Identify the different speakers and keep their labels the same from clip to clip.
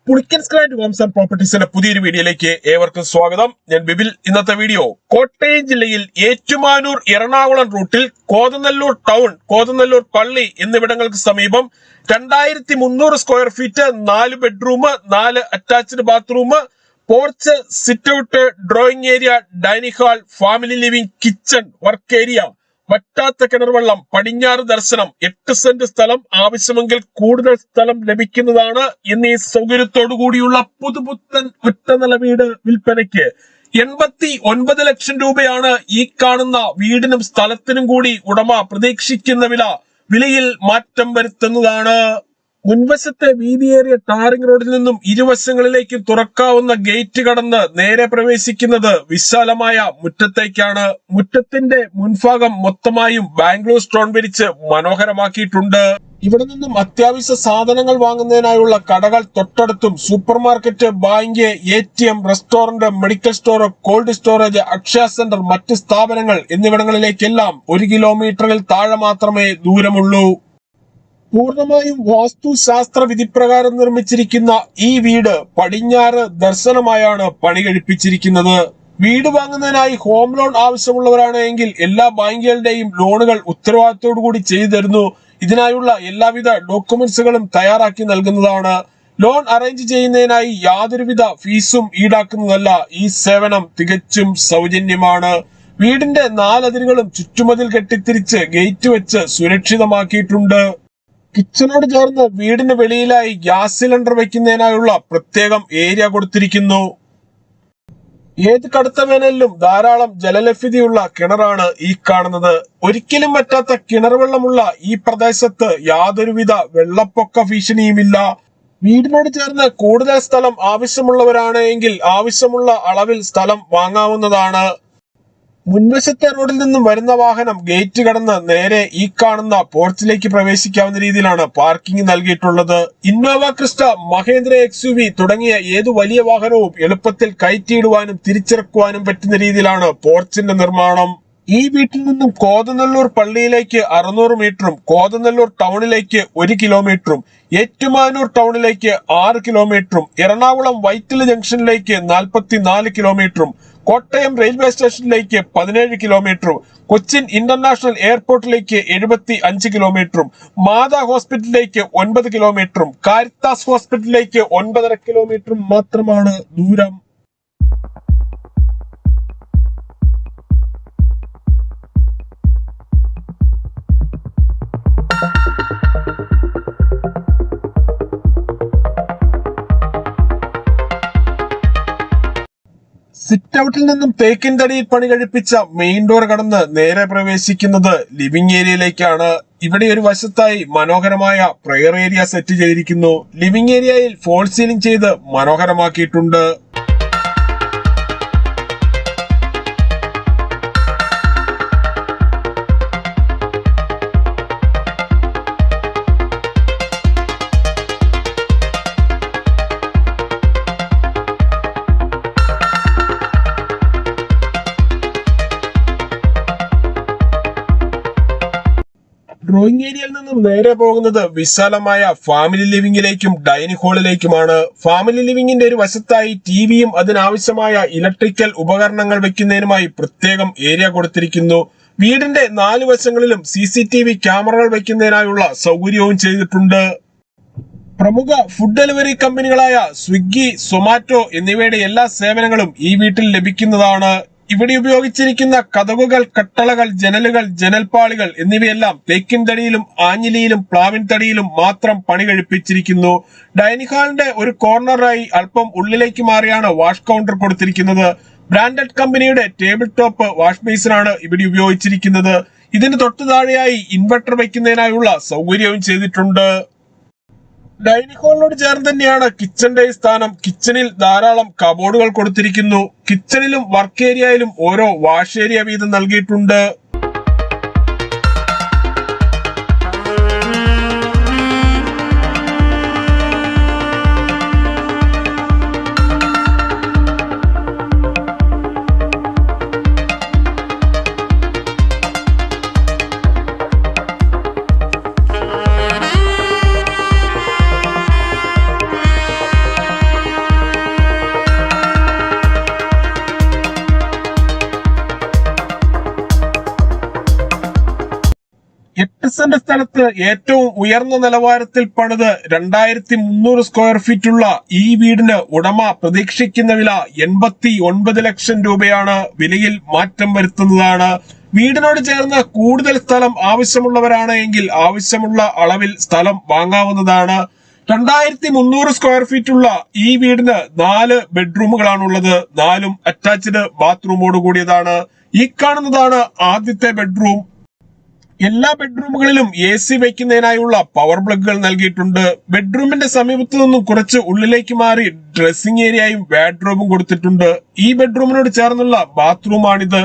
Speaker 1: Pulickan സ്ക്രാൻഡ് Holmes and പ്രോപ്പർട്ടീസിന്റെ പുതിയൊരു വീഡിയോയിലേക്ക് ഏവർക്കും സ്വാഗതം. ഞാൻ ബിബിൽ. ഇന്നത്തെ വീഡിയോ കോട്ടയം ജില്ലയിൽ ഏറ്റുമാനൂർ എറണാകുളം റൂട്ടിൽ കോതനല്ലൂർ ടൗൺ, കോതനല്ലൂർ പള്ളി എന്നിവിടങ്ങൾക്ക് സമീപം 2300 square feet, 4 bedroom, 4 attached bathroom, porch, sit out, drawing area, dining hall, family living, kitchen, work area, വറ്റാത്ത കിണർവെള്ളം, പടിഞ്ഞാറ് ദർശനം, 8 സെന്റ് സ്ഥലം, ആവശ്യമെങ്കിൽ കൂടുതൽ സ്ഥലം ലഭിക്കുന്നതാണ് എന്നീ സൗകര്യത്തോടു കൂടിയുള്ള പുതുപുത്തൻ ഒറ്റനില വീട് വിൽപ്പനയ്ക്ക് 89 ലക്ഷം രൂപയാണ് ഈ കാണുന്ന വീടിനും സ്ഥലത്തിനും കൂടി ഉടമ പ്രതീക്ഷിക്കുന്ന വിലയിൽ മാറ്റം വരുത്തുന്നതാണ്. മുൻവശത്തെ വീതിയേറിയ ടാറിംഗ് റോഡിൽ നിന്നും ഇരുവശങ്ങളിലേക്കും തുറക്കാവുന്ന ഗേറ്റ് കടന്ന് നേരെ പ്രവേശിക്കുന്നത് വിശാലമായ മുറ്റത്തേക്കാണ്. മുറ്റത്തിന്റെ മുൻഭാഗം മൊത്തമായും ബാംഗ്ലൂർ സ്റ്റോൺ വിരിച്ച് മനോഹരമാക്കിയിട്ടുണ്ട്. ഇവിടെ നിന്നും അത്യാവശ്യ സാധനങ്ങൾ വാങ്ങുന്നതിനായുള്ള കടകൾ തൊട്ടടുത്തും supermarket, bank, ATM, restaurant, medical store, cold storage, Akshaya centre, മറ്റ് സ്ഥാപനങ്ങൾ എന്നിവിടങ്ങളിലേക്കെല്ലാം 1 കിലോമീറ്ററിൽ താഴെ മാത്രമേ ദൂരമുള്ളൂ. പൂർണ്ണമായും വാസ്തുശാസ്ത്ര വിധിപ്രകാരം നിർമ്മിച്ചിരിക്കുന്ന ഈ വീട് പടിഞ്ഞാറ് ദർശനമായാണ് പണി കഴിപ്പിച്ചിരിക്കുന്നത്. വീട് വാങ്ങുന്നതിനായി ഹോം ലോൺ ആവശ്യമുള്ളവരാണ് എങ്കിൽ എല്ലാ ബാങ്കുകളുടെയും ലോണുകൾ ഉത്തരവാദിത്തോടു കൂടി ചെയ്തു തരുന്നു. ഇതിനായുള്ള എല്ലാവിധ ഡോക്യുമെന്റ്സുകളും തയ്യാറാക്കി നൽകുന്നതാണ്. ലോൺ അറേഞ്ച് ചെയ്യുന്നതിനായി യാതൊരുവിധ ഫീസും ഈടാക്കുന്നതല്ല. ഈ സേവനം തികച്ചും സൗജന്യമാണ്. വീടിന്റെ 4 അതിരുകളും ചുറ്റുമതിൽ കെട്ടിത്തിരിച്ച് ഗേറ്റ് വെച്ച് സുരക്ഷിതമാക്കിയിട്ടുണ്ട്. കിച്ചണോട് ചേർന്ന് വീടിന് വെളിയിലായി ഗ്യാസ് സിലിണ്ടർ വെക്കുന്നതിനായുള്ള പ്രത്യേകം ഏരിയ കൊടുത്തിരിക്കുന്നു. ഏത് കടുത്ത വേനലിലും ധാരാളം ജലലഭ്യതയുള്ള കിണറാണ് ഈ കാണുന്നത്. ഒരിക്കലും പറ്റാത്ത കിണർ വെള്ളമുള്ള ഈ പ്രദേശത്ത് യാതൊരുവിധ വെള്ളപ്പൊക്ക ഭീഷണിയുമില്ല. വീടിനോട് ചേർന്ന് കൂടുതൽ സ്ഥലം ആവശ്യമുള്ളവരാണ് എങ്കിൽ ആവശ്യമുള്ള അളവിൽ സ്ഥലം വാങ്ങാവുന്നതാണ്. മുൻവശത്തെ റോഡിൽ നിന്നും വരുന്ന വാഹനം ഗേറ്റ് കടന്ന് നേരെ ഈ കാണുന്ന പോർച്ചിലേക്ക് പ്രവേശിക്കാവുന്ന രീതിയിലാണ് പാർക്കിംഗ് നൽകിയിട്ടുള്ളത്. ഇന്നോവ ക്രിസ്റ്റ, മഹേന്ദ്ര XUV തുടങ്ങിയ ഏതു വലിയ വാഹനവും എളുപ്പത്തിൽ കയറ്റിയിടുവാനും തിരിച്ചിറക്കുവാനും പറ്റുന്ന രീതിയിലാണ് പോർച്ചിന്റെ നിർമ്മാണം. ഈ വീട്ടിൽ നിന്നും കോതനല്ലൂർ പള്ളിയിലേക്ക് 600 മീറ്ററും, കോതനല്ലൂർ ടൗണിലേക്ക് 1 കിലോമീറ്ററും, ഏറ്റുമാനൂർ ടൗണിലേക്ക് 6 കിലോമീറ്ററും, എറണാകുളം വൈറ്റില ജംഗ്ഷനിലേക്ക് 44 കിലോമീറ്ററും, കോട്ടയം റെയിൽവേ സ്റ്റേഷനിലേക്ക് 17 കിലോമീറ്ററും, കൊച്ചിൻ ഇന്റർനാഷണൽ എയർപോർട്ടിലേക്ക് 75 കിലോമീറ്ററും, മാതാ ഹോസ്പിറ്റലിലേക്ക് 9 കിലോമീറ്ററും, കാരിത്താസ് ഹോസ്പിറ്റലിലേക്ക് 9.5 കിലോമീറ്ററും മാത്രമാണ് ദൂരം. സിറ്റ് ഔട്ടിൽ നിന്നും തേക്കിൻ തടിയിൽ പണി കഴിപ്പിച്ച മെയിൻ ഡോർ കടന്ന് നേരെ പ്രവേശിക്കുന്നത് ലിവിംഗ് ഏരിയയിലേക്കാണ്. ഇവിടെ ഒരു വശത്തായി മനോഹരമായ പ്രയർ ഏരിയ സെറ്റ് ചെയ്തിരിക്കുന്നു. ലിവിംഗ് ഏരിയയിൽ ഫോൾ സീലിംഗ് ചെയ്ത് മനോഹരമാക്കിയിട്ടുണ്ട്. ഡ്രോയിങ് ഏരിയയിൽ നിന്നും നേരെ പോകുന്നത് വിശാലമായ ഫാമിലി ലിവിംഗിലേക്കും ഡൈനിങ് ഹാളിലേക്കുമാണ്. ഫാമിലി ലിവിംഗിന്റെ ഒരു വശത്തായി ടിവിയും അതിനാവശ്യമായ ഇലക്ട്രിക്കൽ ഉപകരണങ്ങൾ വെക്കുന്നതിനുമായി പ്രത്യേകം ഏരിയ കൊടുത്തിരിക്കുന്നു. വീടിന്റെ 4 വശങ്ങളിലും CCTV ക്യാമറകൾ വെക്കുന്നതിനായുള്ള സൗകര്യവും ചെയ്തിട്ടുണ്ട്. പ്രമുഖ ഫുഡ് ഡെലിവറി കമ്പനികളായ സ്വിഗ്ഗി, സൊമാറ്റോ എന്നിവയുടെ എല്ലാ സേവനങ്ങളും ഈ വീട്ടിൽ ലഭിക്കുന്നതാണ്. ഇവിടെ ഉപയോഗിച്ചിരിക്കുന്ന കതകുകൾ, കട്ടളകൾ, ജനലുകൾ, ജനൽപ്പാളികൾ എന്നിവയെല്ലാം തേക്കിൻ തടിയിലും ആഞ്ഞിലിയിലും പ്ലാവിൻ തടിയിലും മാത്രം പണി കഴിപ്പിച്ചിരിക്കുന്നു. ഡൈനിങ് ഹാളിന്റെ ഒരു കോർണറായി അല്പം ഉള്ളിലേക്ക് മാറിയാണ് വാഷ് കൗണ്ടർ കൊടുത്തിരിക്കുന്നത്. ബ്രാൻഡഡ് കമ്പനിയുടെ ടേബിൾ ടോപ്പ് വാഷ് ബേസിനാണ് ഇവിടെ ഉപയോഗിച്ചിരിക്കുന്നത്. ഇതിന് തൊട്ടു താഴെയായി ഇൻവെർട്ടർ വയ്ക്കുന്നതിനായുള്ള സൗകര്യവും ചെയ്തിട്ടുണ്ട്. ഡൈനിങ് ഹാളിനോട് ചേർന്ന് തന്നെയാണ് കിച്ചന്റെ സ്ഥാനം. കിച്ചണിൽ ധാരാളം കബോർഡുകൾ കൊടുത്തിരിക്കുന്നു. കിച്ചണിലും വർക്ക് ഏരിയയിലും ഓരോ വാഷ് ഏരിയ വീതം നൽകിയിട്ടുണ്ട്. സെന്റ് സ്ഥലത്ത് ഏറ്റവും ഉയർന്ന നിലവാരത്തിൽ പണിത് 2300 സ്ക്വയർ ഫീറ്റ് ഉള്ള ഈ വീടിന് ഉടമ പ്രതീക്ഷിക്കുന്ന വില 89 ലക്ഷം രൂപയാണ്. വിലയിൽ മാറ്റം വരുത്തുന്നതാണ്. വീടിനോട് ചേർന്ന് കൂടുതൽ സ്ഥലം ആവശ്യമുള്ളവരാണ് എങ്കിൽ ആവശ്യമുള്ള അളവിൽ സ്ഥലം വാങ്ങാവുന്നതാണ്. 2300 സ്ക്വയർ ഫീറ്റ് ഉള്ള ഈ വീടിന് 4 ബെഡ്റൂമുകളാണുള്ളത്. 4ഉം അറ്റാച്ച്ഡ് ബാത്റൂമോട് കൂടിയതാണ്. ഈ കാണുന്നതാണ് ആദ്യത്തെ ബെഡ്റൂം. എല്ലാ ബെഡ്റൂമുകളിലും AC വയ്ക്കുന്നതിനായുള്ള പവർ പ്ലഗുകൾ നൽകിയിട്ടുണ്ട്. ബെഡ്റൂമിന്റെ സമീപത്ത് നിന്നും കുറച്ച് ഉള്ളിലേക്ക് മാറി ഡ്രസ്സിംഗ് ഏരിയയും വാർഡ്രോബും കൊടുത്തിട്ടുണ്ട്. ഈ ബെഡ്റൂമിനോട് ചേർന്നുള്ള ബാത്റൂമാണിത്.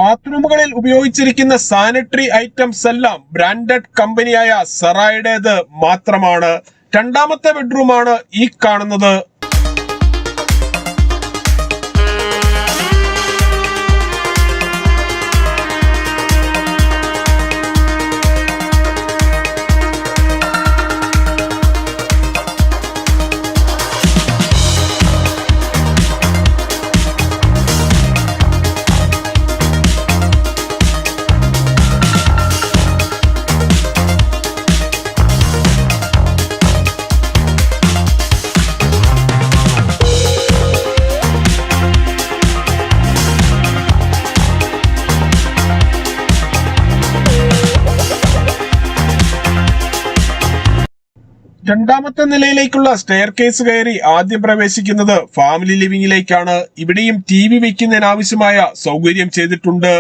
Speaker 1: ബാത്റൂമുകളിൽ ഉപയോഗിച്ചിരിക്കുന്ന സാനിറ്ററി ഐറ്റംസ് എല്ലാം ബ്രാൻഡഡ് കമ്പനിയായ സെറായുടേത് മാത്രമാണ്. രണ്ടാമത്തെ ബെഡ്റൂമാണ് ഈ കാണുന്നത്. രണ്ടാമത്തെ നിലയിലേക്കുള്ള സ്റ്റെയർ കേസ് കയറി ആദ്യം പ്രവേശിക്കുന്നത് ഫാമിലി ലിവിംഗിലേക്കാണ്. ഇവിടെയും TV വെക്കുന്നതിനാവശ്യമായ സൗകര്യം ചെയ്തിട്ടുണ്ട്.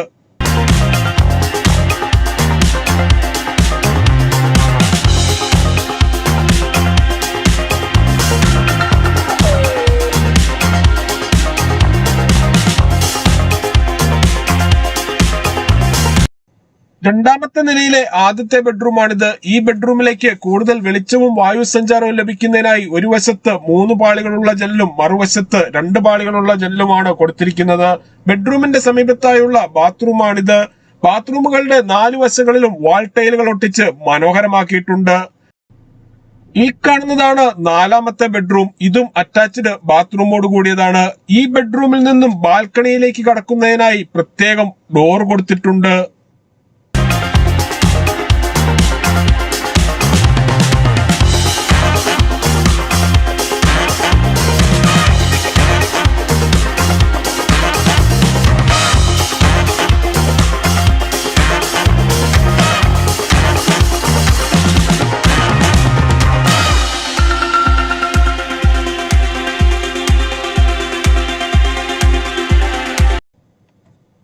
Speaker 1: രണ്ടാമത്തെ നിലയിലെ ആദ്യത്തെ ബെഡ്റൂമാണിത്. ഈ ബെഡ്റൂമിലേക്ക് കൂടുതൽ വെളിച്ചവും വായു സഞ്ചാരവും ലഭിക്കുന്നതിനായി ഒരു വശത്ത് 3 പാളികളുള്ള ജനലും മറുവശത്ത് 2 പാളികളുള്ള ജനലുമാണ് കൊടുത്തിരിക്കുന്നത്. ബെഡ്റൂമിന്റെ സമീപത്തായുള്ള ബാത്റൂമാണിത്. ബാത്റൂമുകളുടെ 4 വശങ്ങളിലും വാൾ ടൈലുകൾ ഒട്ടിച്ച് മനോഹരമാക്കിയിട്ടുണ്ട്. ഈ കാണുന്നതാണ് 4ാമത്തെ ബെഡ്റൂം. ഇതും അറ്റാച്ച്ഡ് ബാത്റൂമോട് കൂടിയതാണ്. ഈ ബെഡ്റൂമിൽ നിന്നും ബാൽക്കണിയിലേക്ക് കടക്കുന്നതിനായി പ്രത്യേകം ഡോർ കൊടുത്തിട്ടുണ്ട്.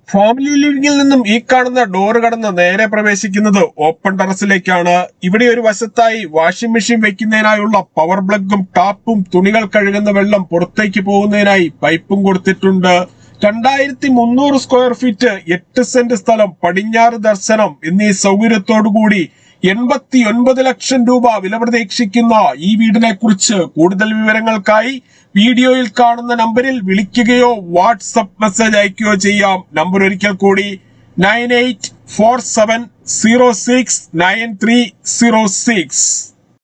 Speaker 1: ഫാമിലി ലിവിംഗിൽ നിന്നും ഈ കാണുന്ന ഡോർ കടന്ന് നേരെ പ്രവേശിക്കുന്നത് ഓപ്പൺ ടെറസിലേക്കാണ്. ഇവിടെ ഒരു വശത്തായി വാഷിംഗ് മെഷീൻ വെക്കുന്നതിനായുള്ള പവർ പ്ലഗും ടാപ്പും തുണികൾ കഴുകുന്ന വെള്ളം പുറത്തേക്ക് പോകുന്നതിനായി പൈപ്പും കൊടുത്തിട്ടുണ്ട്. 2300 സ്ക്വയർ ഫീറ്റ് 8 സെന്റ് സ്ഥലം, പടിഞ്ഞാറ് ദർശനം എന്നീ സൗകര്യത്തോടുകൂടി 89 ലക്ഷം രൂപ വില പ്രതീക്ഷിക്കുന്ന ഈ വീടിനെ കുറിച്ച് കൂടുതൽ വിവരങ്ങൾക്കായി വീഡിയോയിൽ കാണുന്ന നമ്പറിൽ വിളിക്കുകയോ വാട്സ്ആപ്പ് മെസ്സേജ് അയക്കുകയോ ചെയ്യാം. നമ്പർ ഒരിക്കൽ കൂടി 9847069306.